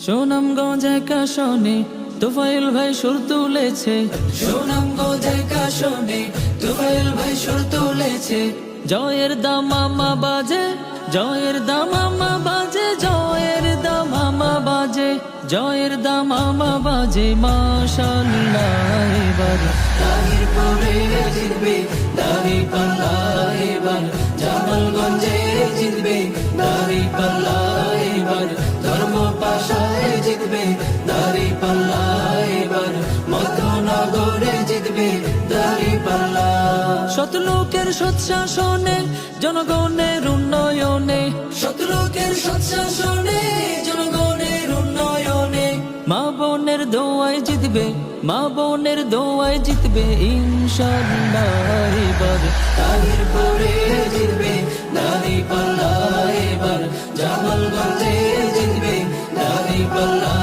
সুনামগঞ্জ কাশনে তুফাইল ভাই সুর তুলেছে, সুনামগঞ্জ কাশনে তুফাইল ভাই সুর তুলেছে। জয়ের দামামা বাজে, জয়ের দামামা বাজে, জয়ের দামামা বাজে, জয়ের দামামা বাজে মাশাআল্লাহ। এবার তাহিরপুরে জিতবে দাঁড়িপাল্লা, এবার জামালগঞ্জে জিতবে দাঁড়িপাল্লা, এবার ধর্মপাশায় জিতবে দাঁড়িপাল্লা, এবার মধ্যনগরে জিতবে দাঁড়িপাল্লা। শতলোকের সৎশাসনে জনগণের উন্নয়নে, শতলোকের সৎশাসনে জনগণের উন্নয়নে, মা বোনের দোয়ায় জিতবে, মা বোনের দোয়ায় জিতবে ইনশাআল্লাহ। এবার তাহিরপুরে জিতবে দাঁড়িপাল্লা, এবার জামালগঞ্জে জিতবে দাঁড়িপাল্লা,